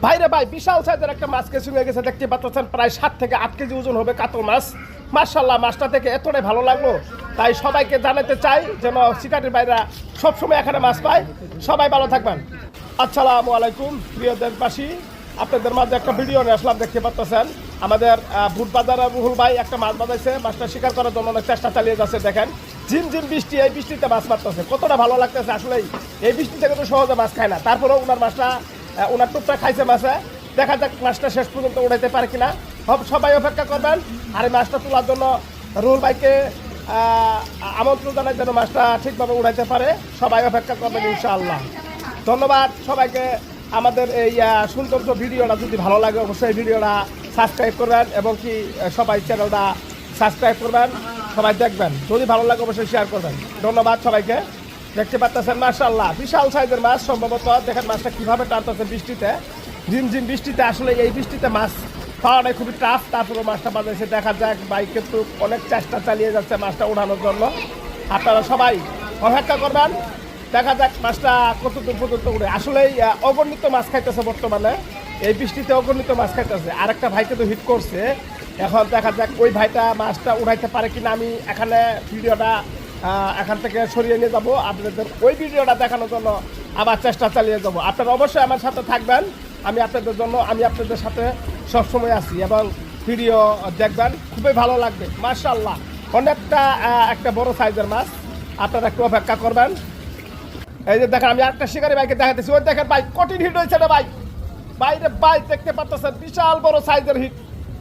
ভাইরে ভাই বিশাল সাইজের একটা মাছ কেসিং হয়ে গেছে, দেখতে পাচ্ছেন প্রায় 7 থেকে 8 কেজি ওজন হবে কাতল মাছ। মাশাআল্লাহ, মাছটা থেকে এতটাই ভালো লাগলো, তাই সবাইকে জানাতে চাই যেন শিকারির ভাইরা সবসময় এখানে মাছ পায়। সবাই ভালো থাকবেন। আসসালামু আলাইকুম প্রিয় দেশবাসী, আপনাদের মাঝে একটা ভিডিও নিয়ে আসলাম। দেখতে পাচ্ছেন আমাদের ভুটবাজারের রুহুল ভাই একটা মাছ বাজাইছে, মাছটা শিকার করার জন্য অনেক চেষ্টা চালিয়ে যাচ্ছে। দেখেন ঝিমঝিম বৃষ্টি, এই বৃষ্টিতে মাছ মারতেছে, কতটা ভালো লাগতেছে। আসলেই এই বৃষ্টি থেকে তো সহজে মাছ খায় না, তারপরেও ওনার মাছটা ওনার টুকটা খাইছে মাছে। দেখা যাক মাছটা শেষ পর্যন্ত উঠাইতে পারে কিনা। সবাই অপেক্ষা করবেন। আর এই মাছটা তোলার জন্য রুহুল ভাইকে আমন্ত্রণ জানাই যেন মাছটা ঠিকভাবে উঠাইতে পারে। সবাই অপেক্ষা করবেন ইনশাআল্লাহ। ধন্যবাদ সবাইকে। আমাদের এই সৌন্দর্য ভিডিওটা যদি ভালো লাগে অবশ্যই ভিডিওটা সাবস্ক্রাইব করবেন এবং কি সবাই চ্যানেলটা সাবস্ক্রাইব করবেন, সবাই দেখবেন। যদি ভালো লাগে অবশ্যই শেয়ার করবেন। ধন্যবাদ সবাইকে। দেখতে পাচ্ছেন মাশাআল্লাহ বিশাল সাইজের মাছ, সম্ভবত দেখেন মাছটা কীভাবে টানতেছে বৃষ্টিতে, ঝিমঝিম বৃষ্টিতে। আসলে এই বৃষ্টিতে মাছ পাওয়াটাই খুবই টাফ, তারপরে মাছটা বাজাইছে। দেখা যাক ভাই কিন্তু অনেক চেষ্টা চালিয়ে যাচ্ছে মাছটা উঠানোর জন্য। আপনারা সবাই অপেক্ষা করবেন, দেখা যাক মাছটা কতদূর পর্যন্ত উঠে। আসলেই অগণিত মাছ খাইতেছে বর্তমানে, এই বৃষ্টিতে অগণিত মাছ খাইতেছে। আরেকটা ভাইকে তো হিট করছে, এখন দেখা যাক ওই ভাইটা মাছটা উঠাইতে পারে কিনা। আমি এখানে ভিডিওটা এখান থেকে সরিয়ে নিয়ে যাবো, আপনাদের ওই ভিডিওটা দেখানোর জন্য আবার চেষ্টা চালিয়ে যাবো। আপনারা অবশ্যই আমার সাথে থাকবেন, আমি আপনাদের সাথে সবসময় আছি এবং ভিডিও দেখবেন, খুবই ভালো লাগবে। মাশাআল্লাহ অনেকটা একটা বড় সাইজের মাছ, আপনারা একটু অপেক্ষা করবেন। এই যে দেখেন আমি আরেকটা শিকারি ভাইকে দেখাতেছি, ওই দেখেন ভাই কঠিন হিট হয়েছে রে ভাই। বাইরে ভাই দেখতে পাচ্ছেন বিশাল বড় সাইজের হিট।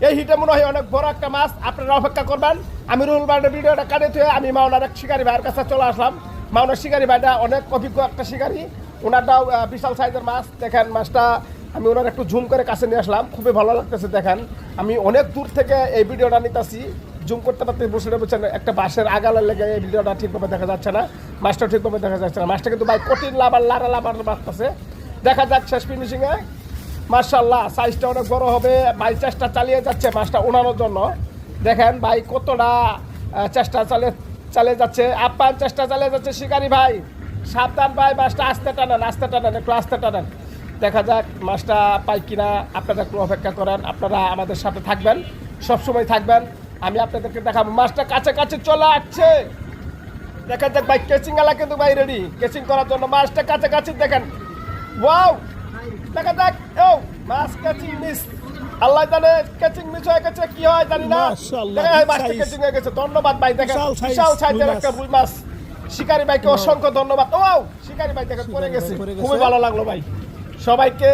এই হিটে মনে হয় অনেক বড় একটা মাছ, আপনারা অপেক্ষা করবেন। আমি রুহুল ভাইয়ের ভিডিওটা কাটিয়ে আমি মাওনার এক শিকারি ভাইয়ের কাছে চলে আসলাম। মাওনার শিকারি ভাইটা অনেক অভিজ্ঞ একটা শিকারি, ওনারটাও বিশাল সাইজের মাছ। দেখেন মাছটা আমি ওনার একটু জুম করে কাছে নিয়ে আসলাম, খুবই ভালো লাগতেছে। দেখেন আমি অনেক দূর থেকে এই ভিডিওটা নিতেছি, জুম করতে পারতে বসে একটা বাঁশের আগালে লেগে এই ভিডিওটা ঠিকভাবে দেখা যাচ্ছে না, মাছটা ঠিকভাবে দেখা যাচ্ছে না। মাছটা কিন্তু ভাই কঠিন লাবার মারতেছে। দেখা যাক শেষ ফিনিশিংয়ে। মাশাআল্লাহ সাইজটা অনেক বড় হবে। ভাই চেষ্টা চালিয়ে যাচ্ছে মাছটা উনানোর জন্য। দেখেন ভাই কতটা চেষ্টা চালিয়ে যাচ্ছে, আপ্যায়ন চেষ্টা চালিয়ে যাচ্ছে শিকারি ভাই। সাবধান ভাই, মাছটা আস্তে টানেন, একটু আস্তে টানেন। দেখা যাক মাছটা পাই কিনা, আপনারা একটু অপেক্ষা করেন। আপনারা আমাদের সাথে থাকবেন, সবসময় থাকবেন, আমি আপনাদেরকে দেখাবো। মাছটা কাছে চলে আসছে, দেখা যাক ভাই। কেচিং আলা কিন্তু ভাই রেডি কেচিং করার জন্য। মাছটা কাছে দেখেন, ওয়াও দেখা যাক। ও মাছ ক্যাচিং মিস, আল্লাহ জানে ক্যাচিং মিস হয়ে গেছে, কি হয় জানি না। মাছটা ক্যাচিং হয়ে গেছে। ধন্যবাদ ভাই, দেখেন বিশাল সাইজের একটা রুই মাছ। শিকারি ভাইকে অসংখ্য ধন্যবাদ। ও শিকারি ভাই দেখেন পড়ে গেছে, খুবই ভালো লাগলো ভাই। সবাইকে